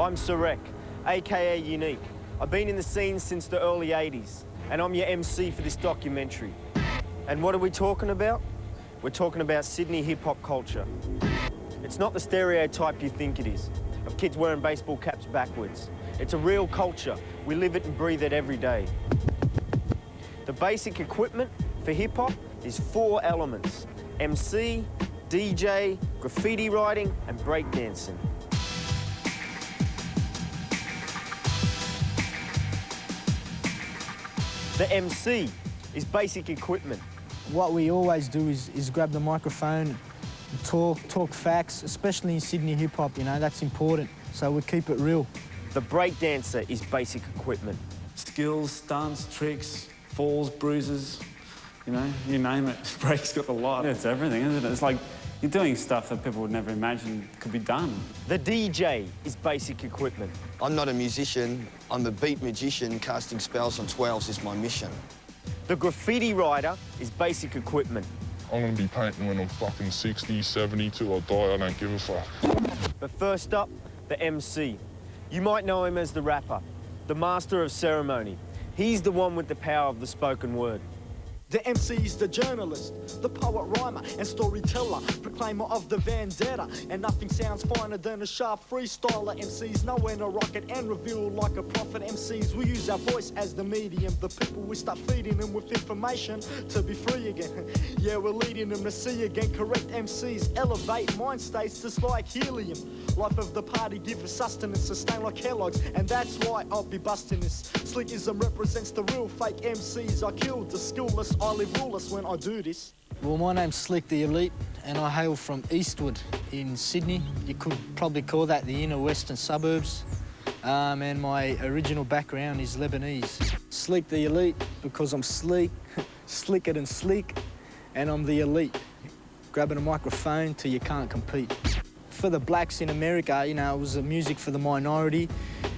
I'm Sarek, aka Unique. I've been in the scene since the early 80s, and I'm your MC for this documentary. And what are we talking about? We're talking about Sydney hip-hop culture. It's not the stereotype you think it is, of kids wearing baseball caps backwards. It's a real culture. We live it and breathe it every day. The basic equipment for hip-hop is 4 elements: MC, DJ, graffiti writing, and breakdancing. The MC is basic equipment. What we always do is grab the microphone, talk facts, especially in Sydney hip-hop, you know, that's important, so we keep it real. The breakdancer is basic equipment. Skills, stunts, tricks, falls, bruises, you know, you name it. Break's got a lot. It's everything, isn't it? It's like you're doing stuff that people would never imagine could be done. The DJ is basic equipment. I'm not a musician. I'm a beat magician. Casting spells on 12s is my mission. The graffiti writer is basic equipment. I'm gonna be painting when I'm fucking 60, 70 till I die. I don't give a fuck. But first up, the MC. You might know him as the rapper, the master of ceremony. He's the one with the power of the spoken word. The MC is the journalist, the poet, rhymer and storyteller, proclaimer of the vendetta. And nothing sounds finer than a sharp freestyler. MCs know when to rocket and reveal like a prophet. MCs, we use our voice as the medium. The people, we start feeding them with information to be free again. Yeah, we're leading them to see again. Correct MCs elevate mind states just like helium. Life of the party, give us sustenance, sustain like Kellogg's. And that's why I'll be busting this. Slickism represents the real fake MCs. I killed the skillless, I live ruleless when I do this. Well, my name's Slick the Elite, and I hail from Eastwood in Sydney. You could probably call that the inner western suburbs. And my original background is Lebanese. Slick the Elite because I'm sleek, slicker than sleek, and I'm the elite. Grabbing a microphone till you can't compete. For the blacks in America, you know, it was a music for the minority.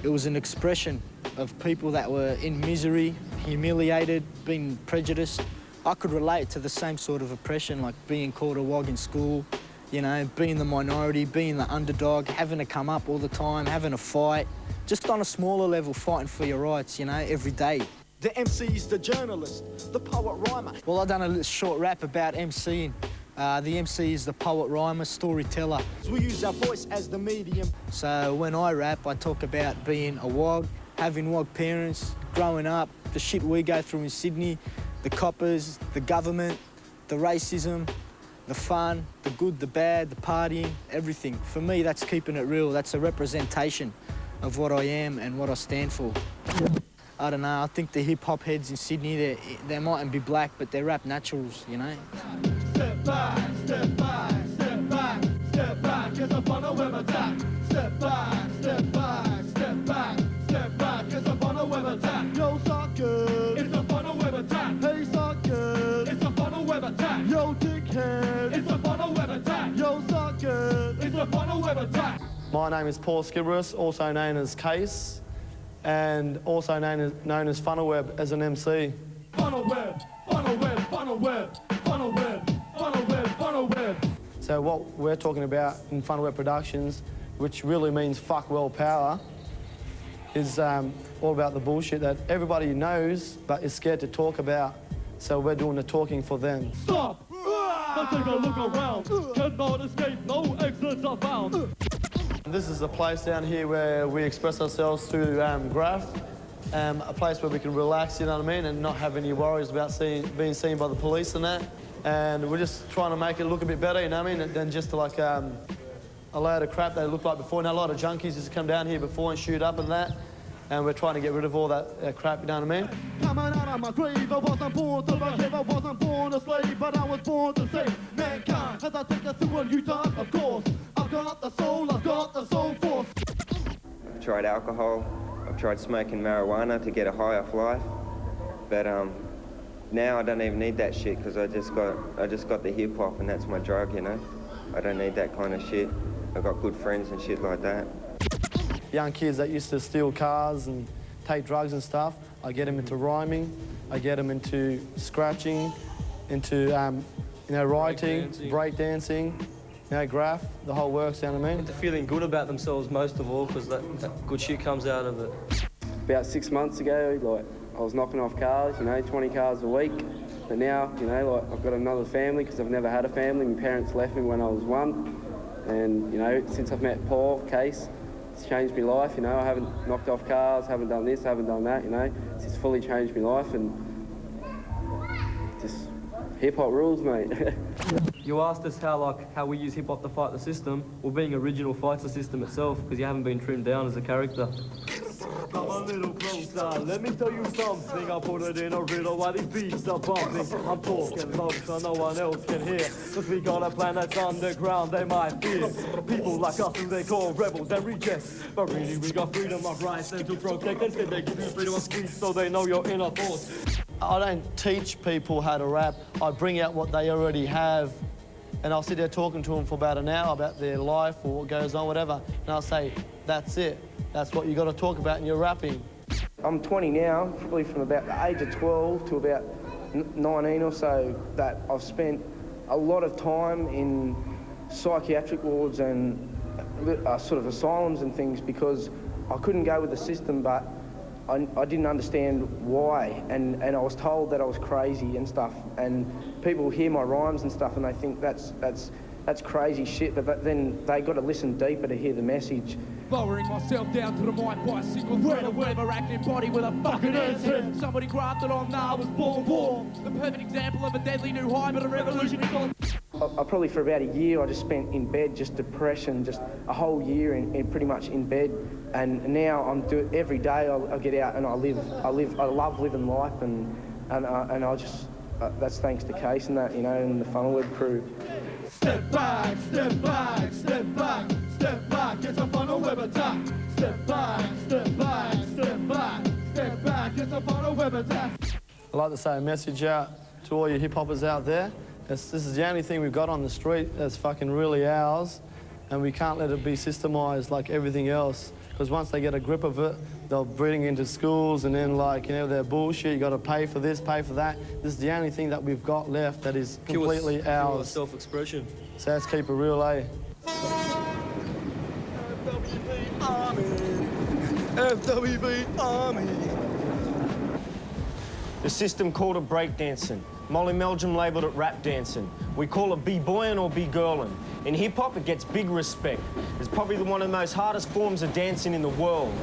It was an expression of people that were in misery, humiliated, being prejudiced. I could relate to the same sort of oppression, like being called a wog in school, you know, being the minority, being the underdog, having to come up all the time, having to fight, just on a smaller level, fighting for your rights, you know, every day. The MC is the journalist, the poet, rhymer. Well, I've done a little short rap about MCing. The MC is the poet, rhymer, storyteller. We use our voice as the medium. So when I rap, I talk about being a wog, having wog parents, growing up, the shit we go through in Sydney, the coppers, the government, the racism, the fun, the good, the bad, the partying, everything. For me, that's keeping it real. That's a representation of what I am and what I stand for. I don't know, I think the hip-hop heads in Sydney, they mightn't be black, but they're rap naturals, you know? Step back, step back, step back, step back, cause I'm on a web attack. Step back, step back, step back, step back, cause I'm on a web attack. Yo, suckers, it's a funnel web attack. Hey, suckers, it's a funnel web attack. Yo, dickhead, it's a funnel web attack. Yo, suckers, it's a funnel web attack. My name is Paul Skibberus, also known as Case, and also known as Funnel Web as an MC. Funnel web, funnel web, funnel web, funnel web, funnel web, funnel web. So what we're talking about in Funnel Web Productions, which really means fuck well power, is all about the bullshit that everybody knows but is scared to talk about. So we're doing the talking for them. Stop! Let's take a look around. Cannot escape, no exits are found. This is a place down here where we express ourselves through graph, a place where we can relax, you know what I mean, and not have any worries about being seen by the police and that. And we're just trying to make it look a bit better, you know what I mean, than just like a load of crap they looked like before. Now, a lot of junkies used to come down here before and shoot up and that, and we're trying to get rid of all that crap, you know what I mean? Coming out of my grave, I wasn't born to behave, I wasn't born a slave, but I was born to save mankind. As I take us through a new time, of course, I've got the soul force. I've tried alcohol, I've tried smoking marijuana to get a high off life, but now I don't even need that shit because I just got the hip hop and that's my drug, you know. I don't need that kind of shit. I've got good friends and shit like that. Young kids that used to steal cars and take drugs and stuff, I get them into rhyming, I get them into scratching, into you know, writing, breakdancing, you know, graph, the whole works, you know what I mean? They're feeling good about themselves most of all, because that good shit comes out of it. About 6 months ago, like, I was knocking off cars, you know, 20 cars a week. But now, you know, like, I've got another family because I've never had a family. My parents left me when I was 1. And, you know, since I've met Paul Case, it's changed my life, you know. I haven't knocked off cars, haven't done this, haven't done that, you know. It's fully changed my life, and just hip-hop rules, mate. You asked us how we use hip-hop to fight the system. Well, being original fights the system itself, because you haven't been trimmed down as a character. Come a little closer, let me tell you something. I put it in a riddle while these beats are bumping. I'm talking low so no one else can hear. Cause we got a plan that's underground, they might fear. People like us who they call rebels and rejects. But really we got freedom of rights and to protect. Instead they give you freedom of speech so they know your inner thoughts. I don't teach people how to rap. I bring out what they already have. And I'll sit there talking to them for about an hour about their life or what goes on, whatever. And I'll say, that's it. That's what you got to talk about in your rapping. I'm 20 now, probably from about the age of 12 to about 19 or so, that I've spent a lot of time in psychiatric wards and sort of asylums and things because I couldn't go with the system, but I didn't understand why, and I was told that I was crazy and stuff, and people hear my rhymes and stuff and they think that's crazy shit, but then they got to listen deeper to hear the message. Lowering myself down to the mic by a single thread, a weather acting body with a fucking answer. Somebody grafted on, now I was born. The perfect example of a deadly new high, but a revolution is on. I probably for about a year I just spent in bed, just depression, just a whole year in pretty much in bed. And now I'm doing every day. I get out and I love living life, and I just that's thanks to Case and that, you know, and the Funnelwood crew. Step back, step back, step back, step back, it's a funnel web attack. Step back, step back, step back, step back, it's a funnel web attack. I'd like to say a message out to all you hip-hoppers out there. This is the only thing we've got on the street that's fucking really ours, and we can't let it be systemised like everything else, because once they get a grip of it, they'll bring it into schools, and then, like, you know, they're bullshit, you got to pay for this, pay for that. This is the only thing that we've got left that is completely ours. Self-expression. So let's keep it real, eh? FWB Army, FWB Army. The system called it breakdancing. Molly Meldrum labelled it rap dancing. We call it b-boying or b-girling. In hip-hop, it gets big respect. It's probably one of the most hardest forms of dancing in the world.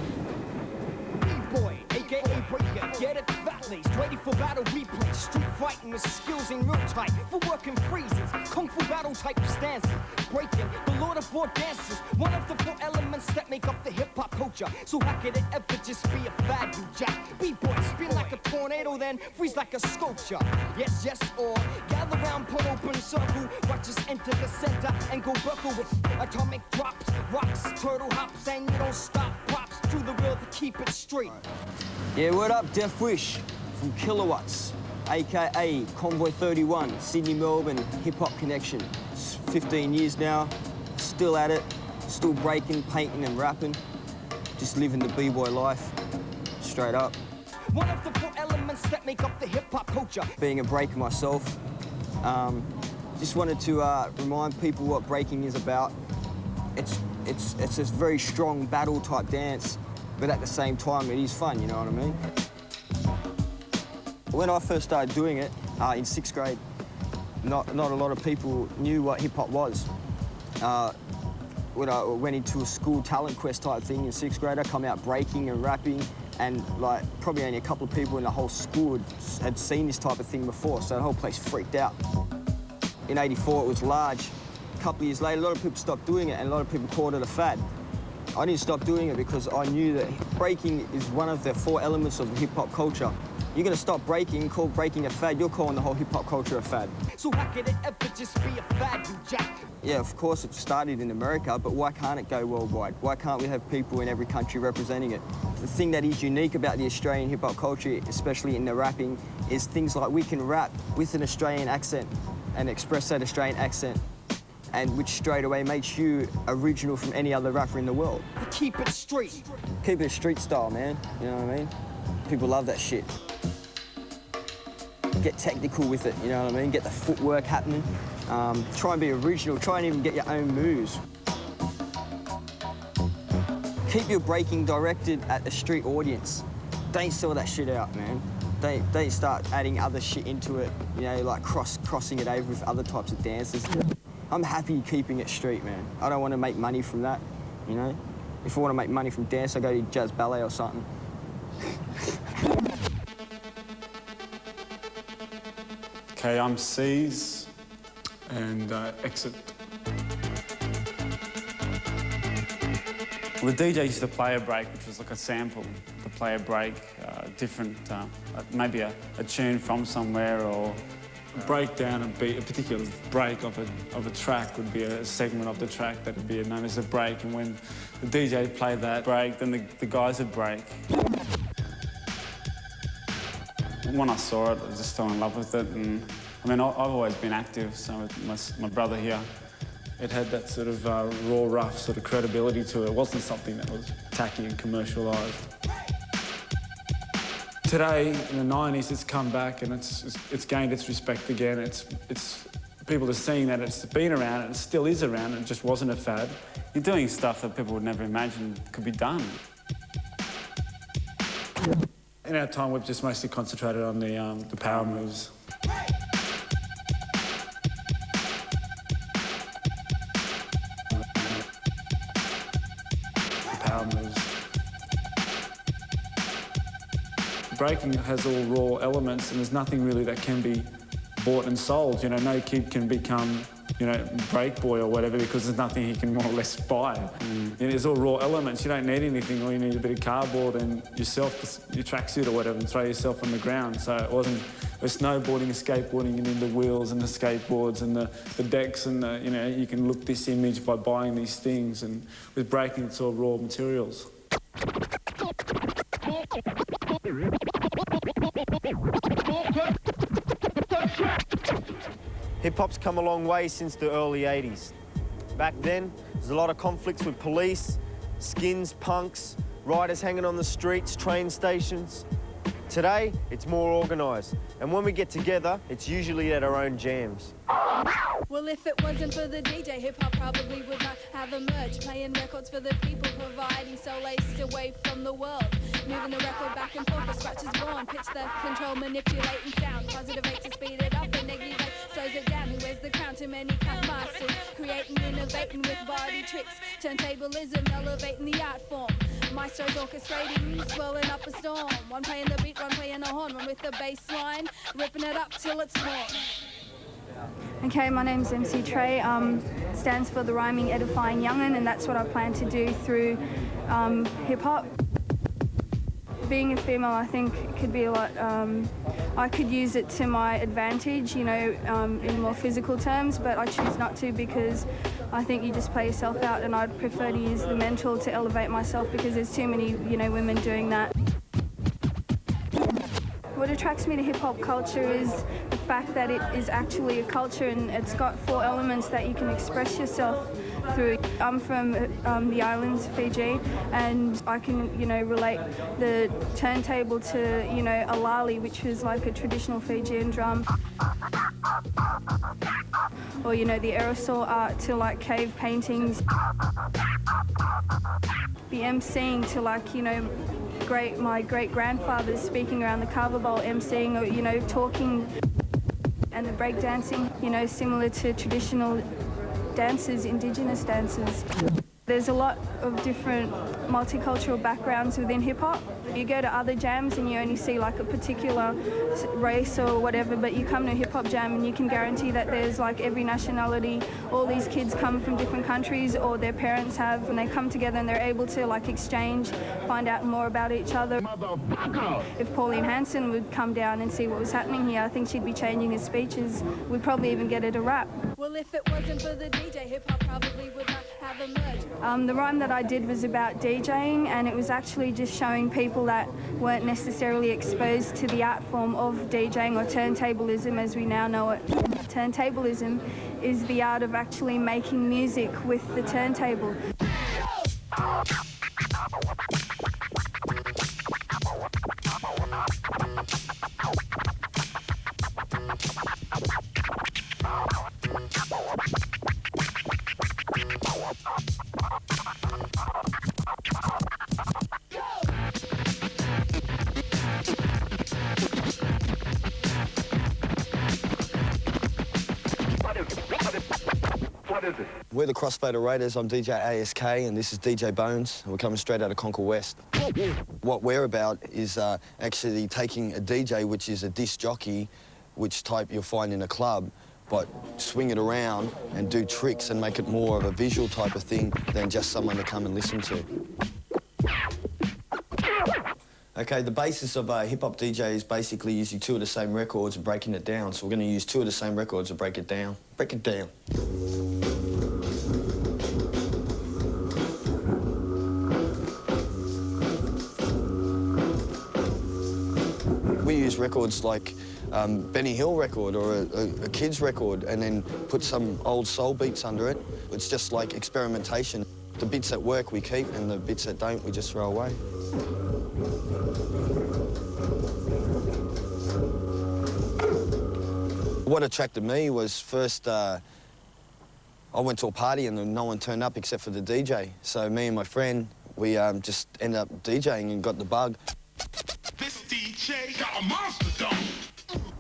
B-boy, a.k.a. breaker, get it fatlays, ready for battle replay. Street fighting with skills in real tight, for working freezes, kung fu battle type of stances. Breaking, the lord of four dances, one of the 4 elements that make up the hip-hop culture. So how could it ever just be a fad, you jack? B-boy, spin like a tornado, then freeze like a sculpture. Yes, yes, or gather round, put open circle, watch us enter the center and go buckle with atomic drops, rocks, turtle hops, and you don't stop. Props to the real to keep it straight. Yeah, word up, Death Wish from Kilowatts, a.k.a. Convoy 31, Sydney, Melbourne, hip-hop connection. It's 15 years now, still at it, still breaking, painting and rapping, just living the b-boy life, straight up. One of the 4 elements that make up the hip-hop culture. Being a breaker myself, just wanted to remind people what breaking is about. It's a very strong battle-type dance, but at the same time, it is fun, you know what I mean? When I first started doing it, in 6th grade, not a lot of people knew what hip-hop was. When I went into a school talent quest type thing in 6th grade, I come out breaking and rapping, and like probably only a couple of people in the whole school had seen this type of thing before, so the whole place freaked out. In '84, it was large. A couple of years later, a lot of people stopped doing it, and a lot of people called it a fad. I didn't stop doing it because I knew that breaking is one of the 4 elements of the hip-hop culture. You're gonna stop breaking, call breaking a fad, you're calling the whole hip-hop culture a fad. So how could it ever just be a fad, you jack? Yeah, of course it started in America, but why can't it go worldwide? Why can't we have people in every country representing it? The thing that is unique about the Australian hip-hop culture, especially in the rapping, is things like we can rap with an Australian accent and express that Australian accent, and which straight away makes you original from any other rapper in the world. Keep it street. Keep it street style, man, you know what I mean? People love that shit. get technical with it, you know what I mean? Get the footwork happening. Try and be original. Try and even get your own moves. Keep your breaking directed at the street audience. Don't sell that shit out, man. Don't start adding other shit into it, you know, like crossing it over with other types of dances. I'm happy keeping it street, man. I don't want to make money from that, you know? If I want to make money from dance, I go to jazz ballet or something. Okay, I'm C's and exit. Well, the DJ used to play a break, which was like a sample to play a break, different, maybe a tune from somewhere, or a breakdown and beat. A particular break of a track would be a segment of the track that would be known as a break, and when the DJ played that break, then the guys would break. When I saw it, I was just fell in love with it, and I mean, I've always been active, so with my brother here, it had that sort of raw, rough sort of credibility to it. It wasn't something that was tacky and commercialised. Today, in the 90s, it's come back and it's gained its respect again. It's people are seeing that it's been around and it still is around, and it just wasn't a fad. You're doing stuff that people would never imagine could be done. In our time, we've just mostly concentrated on the power moves. Breaking has all raw elements, and there's nothing really that can be bought and sold. You know, no kid can become, you know, break boy or whatever, because there's nothing he can more or less buy. You know, it's all raw elements. You don't need anything. All you need is a bit of cardboard and yourself, your tracksuit or whatever, and throw yourself on the ground. So it wasn't snowboarding and skateboarding, and then the wheels and the skateboards and the decks and the, you know, you can look this image by buying these things. And with breaking, it's all raw materials. Hip-hop's come a long way since the early 80s. Back then, there's a lot of conflicts with police, skins, punks, riders hanging on the streets, train stations. Today, it's more organised, and when we get together, it's usually at our own jams. Well, if it wasn't for the DJ, hip-hop probably would not have emerged. Playing records for the people, providing solace away from the world. Moving the record back and forth, the scratch is born. Pitch the control, manipulating sound. Positive 8 to speed it up, and negative 8 slows it down. Who wears the crown? Too many cut masters. Creating, innovating with body tricks. Turntablism, elevating the art form. Maestros orchestrating, swirling up a storm. One playing the beat, one playing the horn. One with the bass line, ripping it up till it's torn. Okay, my name's MC Trey, stands for the Rhyming Edifying Young'un, and that's what I plan to do through hip-hop. Being a female, I think, could be a lot, I could use it to my advantage, you know, in more physical terms, but I choose not to because I think you just play yourself out, and I'd prefer to use the mental to elevate myself because there's too many, you know, women doing that. What attracts me to hip-hop culture is the fact that it is actually a culture, and it's got 4 elements that you can express yourself through. I'm from the islands, Fiji, and I can, you know, relate the turntable to, you know, a lali, which was like a traditional Fijian drum. Or, you know, the aerosol art to like cave paintings. The emceeing to like, you know, my great-grandfather's speaking around the carver bowl, emceeing, or, you know, talking. And the breakdancing, you know, similar to traditional dances, Indigenous dances. There's a lot of different multicultural backgrounds within hip-hop. You go to other jams and you only see like a particular race or whatever, but you come to a hip-hop jam and you can guarantee that there's like every nationality. All these kids come from different countries, or their parents have, and they come together and they're able to like exchange, find out more about each other. If Pauline Hanson would come down and see what was happening here, I think she'd be changing her speeches. We'd probably even get her to rap. Well, if it wasn't for the DJ, hip-hop probably would not have emerged. The rhyme that I did was about DJing, and it was actually just showing people that weren't necessarily exposed to the art form of DJing, or turntablism as we now know it. Turntablism is the art of actually making music with the turntable. What is it? We're the Crossfader Raiders. I'm DJ ASK and this is DJ Bones. We're coming straight out of Concord West. What we're about is actually taking a DJ, which is a disc jockey, which type you'll find in a club, but swing it around and do tricks and make it more of a visual type of thing than just someone to come and listen to. Okay, the basis of a hip-hop DJ is basically using two of the same records and breaking it down. So we're going to use two of the same records to break it down. Break it down. We use records like Benny Hill record or a kid's record and then put some old soul beats under it. It's just like experimentation. The bits that work we keep and the bits that don't we just throw away. What attracted me was first, I went to a party and no one turned up except for the DJ. So me and my friend, we just ended up DJing and got the bug. This DJ got a monster dog.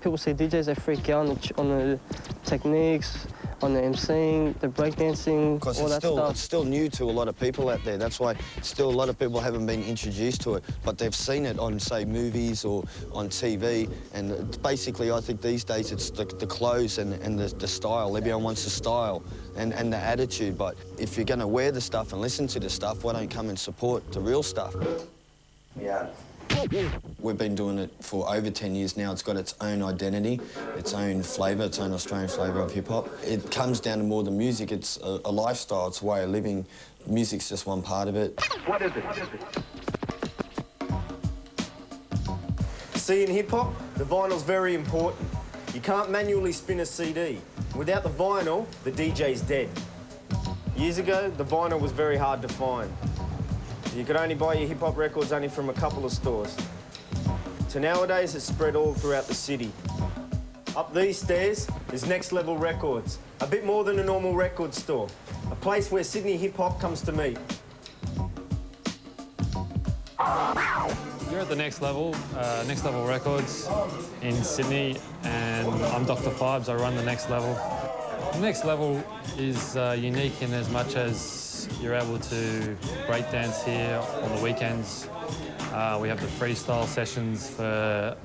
People say DJs, they freak out on the techniques, on the MCing, the breakdancing, all that stuff. It's still new to a lot of people out there. That's why still a lot of people haven't been introduced to it, but they've seen it on, say, movies or on TV. And basically, I think these days it's the clothes and the style. Everyone wants the style and the attitude. But if you're going to wear the stuff and listen to the stuff, why don't you come and support the real stuff? Yeah. We've been doing it for over 10 years now. It's got its own identity, its own flavour, its own Australian flavour of hip-hop. It comes down to more than music. It's a lifestyle, it's a way of living. Music's just one part of it. What is it? What is it? See, in hip-hop, the vinyl's very important. You can't manually spin a CD. Without the vinyl, the DJ's dead. Years ago, the vinyl was very hard to find. You could only buy your hip-hop records only from a couple of stores. So nowadays, it's spread all throughout the city. Up these stairs is Next Level Records, a bit more than a normal record store, a place where Sydney hip-hop comes to meet. You're at the Next Level Records in Sydney, and I'm Dr. Fibes. I run the Next Level. The Next Level is unique in as much as you're able to breakdance here on the weekends. We have the freestyle sessions for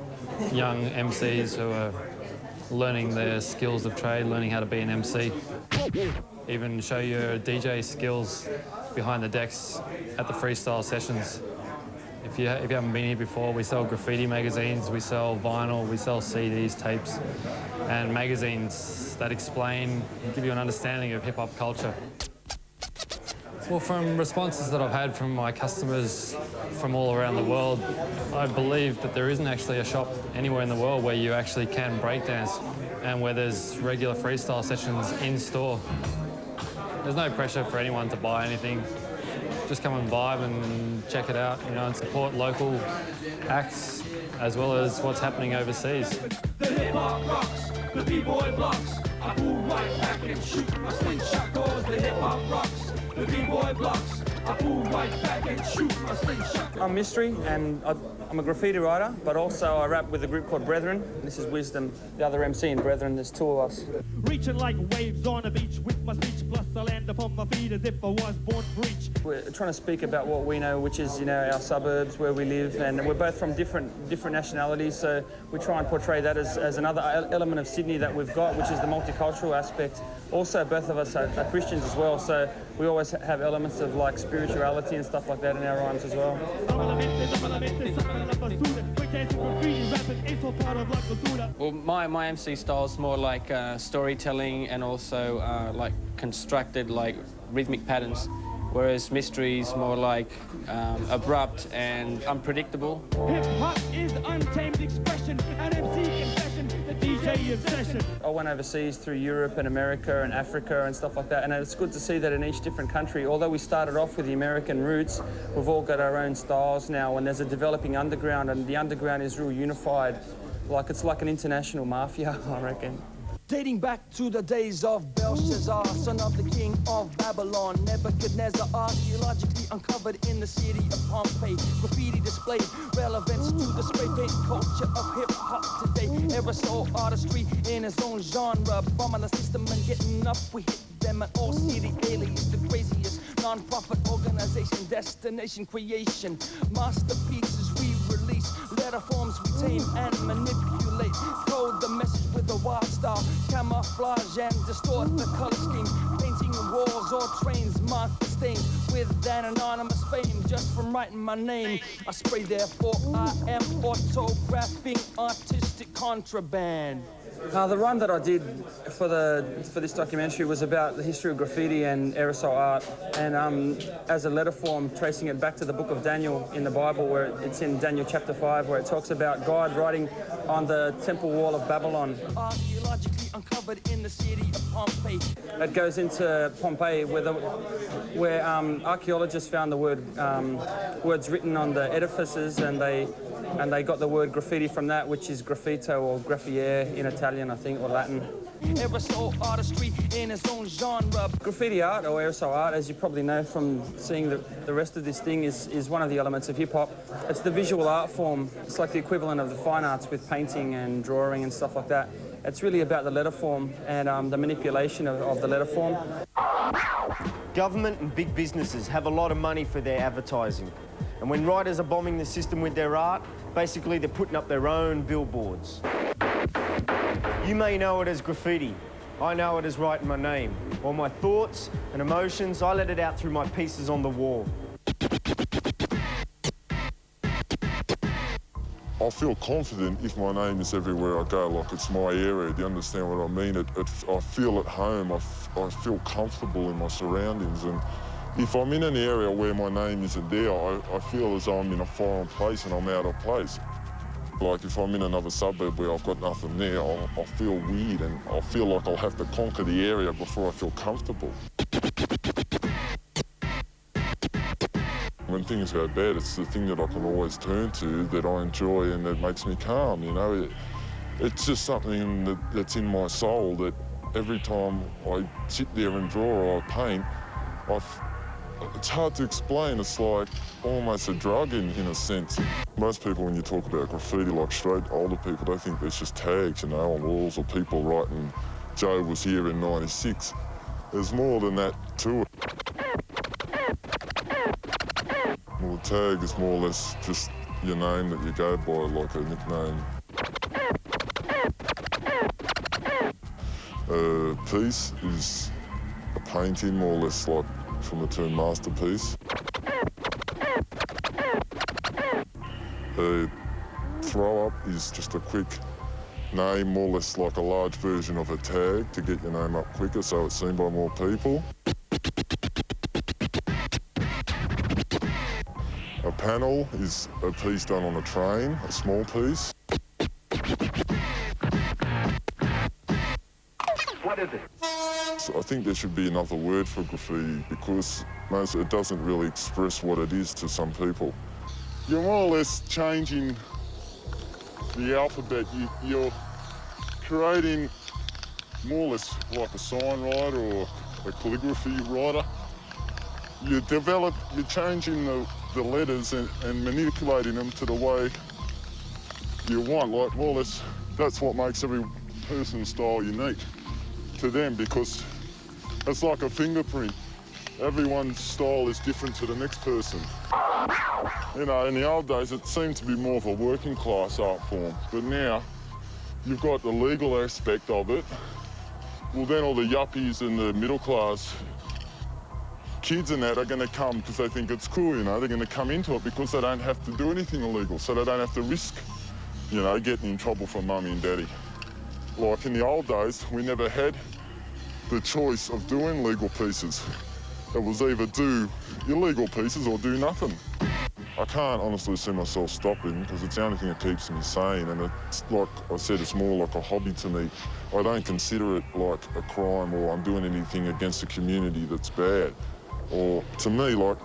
young MCs who are learning their skills of trade, learning how to be an MC. Even show your DJ skills behind the decks at the freestyle sessions. If you haven't been here before, we sell graffiti magazines, we sell vinyl, we sell CDs, tapes, and magazines that explain, give you an understanding of hip-hop culture. Well, from responses that I've had from my customers from all around the world, I believe that there isn't actually a shop anywhere in the world where you actually can breakdance and where there's regular freestyle sessions in store. There's no pressure for anyone to buy anything. Just come and vibe and check it out, you know, and support local acts as well as what's happening overseas. The hip-hop rocks, the b-boy blocks. I pull right back and shoot my slingshot cause the hip-hop rocks. The b-boy blocks. I pull right back and shoot my slingshot. I'm Mystery and I'm a graffiti writer, but also I rap with a group called Brethren. This is Wisdom, the other MC in Brethren. There's two of us. Reaching like waves on a beach with my speech, plus I land upon my feet as if I was born for each. We're trying to speak about what we know, which is, you know, our suburbs, where we live, and we're both from different nationalities, so we try and portray that as another element of Sydney that we've got, which is the multicultural aspect. Also, both of us are Christians as well, so we always have elements of like spirituality and stuff like that in our rhymes as well. Well, my MC style is more like storytelling and also like constructed like rhythmic patterns, whereas Mystery is more like abrupt and unpredictable. Hip-hop is untamed expression, an MC confession, the DJ obsession. I went overseas through Europe and America and Africa and stuff like that, and it's good to see that in each different country, although we started off with the American roots, we've all got our own styles now, and there's a developing underground, and the underground is real unified. Like, it's like an international mafia, I reckon. Dating back to the days of Belshazzar, son of the king of Babylon, Nebuchadnezzar, archaeologically uncovered in the city of Pompeii. Graffiti displayed relevance to the spray paint culture of hip-hop today. Aerosol artistry in his own genre, bombing the system and getting up, we hit them an Aussie alias, the craziest non-profit organization, destination creation. Masterpieces we release, letter forms we tame and manipulate. Code the message with a wild style, camouflage and distort the color scheme. Painting walls or trains, mark the stains with an anonymous fame just from writing my name. I spray therefore I am autographing artistic contraband. The run that I did for this documentary was about the history of graffiti and aerosol art, and as a letter form, tracing it back to the book of Daniel in the Bible, where it's in Daniel chapter 5, where it talks about God writing on the temple wall of Babylon. Archaeologically uncovered in the city of Pompeii. It goes into Pompeii, where archaeologists found the words written on the edifices, and they got the word graffiti from that, which is graffito or graffiere in Italian, I think, or Latin. Aerosol artistry in its own genre. Graffiti art, or aerosol art, as you probably know from seeing the rest of this thing, is one of the elements of hip-hop. It's the visual art form. It's like the equivalent of the fine arts with painting and drawing and stuff like that. It's really about the letter form and the manipulation of the letter form. Government and big businesses have a lot of money for their advertising. And when writers are bombing the system with their art, basically they're putting up their own billboards. You may know it as graffiti. I know it as writing my name. All my thoughts and emotions, I let it out through my pieces on the wall. I feel confident if my name is everywhere I go, like it's my area. Do you understand what I mean? I feel at home. I feel comfortable in my surroundings. And if I'm in an area where my name isn't there, I feel as though I'm in a foreign place and I'm out of place. Like if I'm in another suburb where I've got nothing there, I'll feel weird and I feel like I'll have to conquer the area before I feel comfortable. When things go bad, it's the thing that I can always turn to, that I enjoy and that makes me calm, you know. It's just something that's in my soul that every time I sit there and draw or I paint, it's hard to explain. It's like almost a drug in a sense. Most people, when you talk about graffiti, like straight older people, they think there's just tags, you know, on walls or people writing, Joe was here in '96. There's more than that to it. Well, the tag is more or less just your name that you go by, like a nickname. A piece is a painting, more or less like from the term masterpiece. A throw-up is just a quick name, more or less like a large version of a tag to get your name up quicker so it's seen by more people. A panel is a piece done on a train, a small piece. What is it? So I think there should be another word for graffiti because it doesn't really express what it is to some people. You're more or less changing the alphabet. You're creating more or less like a sign writer or a calligraphy writer. You're changing the letters and manipulating them to the way you want. Like more or less, that's what makes every person's style unique to them because it's like a fingerprint. Everyone's style is different to the next person. You know, in the old days, it seemed to be more of a working class art form, but now you've got the legal aspect of it. Well, then all the yuppies and the middle class kids and that are going to come because they think it's cool, you know. They're going to come into it because they don't have to do anything illegal, so they don't have to risk, you know, getting in trouble from mummy and daddy. Like in the old days, we never had the choice of doing legal pieces. It was either do illegal pieces or do nothing. I can't honestly see myself stopping because it's the only thing that keeps me sane, and it's like I said, it's more like a hobby to me. I don't consider it like a crime or I'm doing anything against the community that's bad. Or to me, like,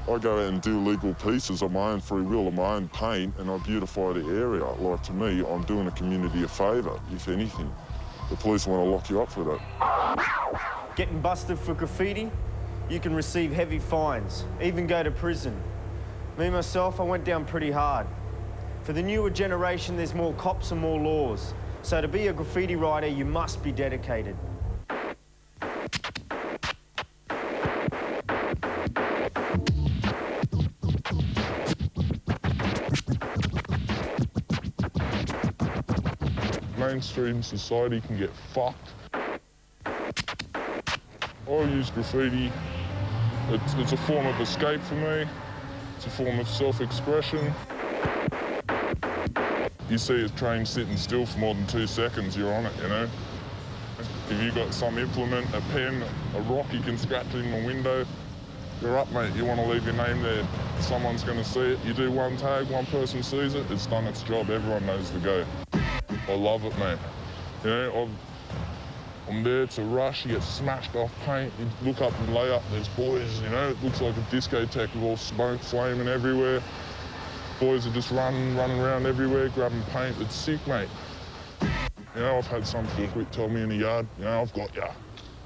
I go out and do legal pieces of my own free will, of my own paint, and I beautify the area. Like, to me, I'm doing the community a favour, if anything. The police want to lock you up for that. Getting busted for graffiti, you can receive heavy fines, even go to prison. Me, myself, I went down pretty hard. For the newer generation, there's more cops and more laws. So to be a graffiti writer, you must be dedicated. mainstream society can get fucked. I use graffiti. It's a form of escape for me. It's a form of self-expression. You see a train sitting still for more than 2 seconds, you're on it, you know? If you've got some implement, a pen, a rock you can scratch in the window, you're up, mate. You want to leave your name there. Someone's going to see it. You do one tag, one person sees it, it's done its job. Everyone knows the go. I love it, mate. You know, I'm there, it's a rush, you get smashed off paint, you look up and lay up, there's boys, you know, it looks like a discotheque with all smoke flaming everywhere. Boys are just running around everywhere, grabbing paint. It's sick, mate. You know, I've had some quick tell me in the yard, you know, I've got ya.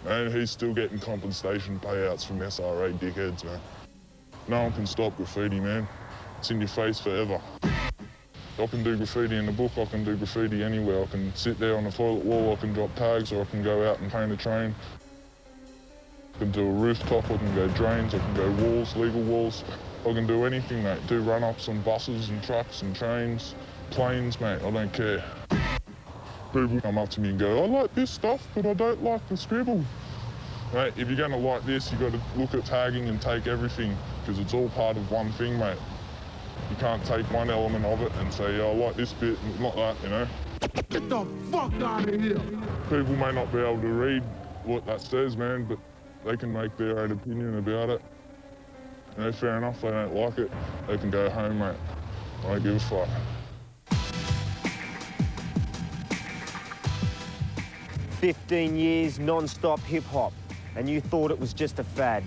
And he's still getting compensation payouts from SRA dickheads, man. No one can stop graffiti, man. It's in your face forever. I can do graffiti in the book, I can do graffiti anywhere. I can sit there on the toilet wall, I can drop tags, or I can go out and paint a train. I can do a rooftop, I can go drains, I can go walls, legal walls. I can do anything, mate. Do run-ups on buses and trucks and trains, planes, mate, I don't care. People come up to me and go, I like this stuff, but I don't like the scribble. Mate, if you're gonna like this, you've got to look at tagging and take everything, because it's all part of one thing, mate. You can't take one element of it and say, I like this bit, not that, you know? Get the fuck out of here! People may not be able to read what that says, man, but they can make their own opinion about it. You know, fair enough, they don't like it, they can go home, mate. I don't give a fuck. 15 years non-stop hip-hop, and you thought it was just a fad.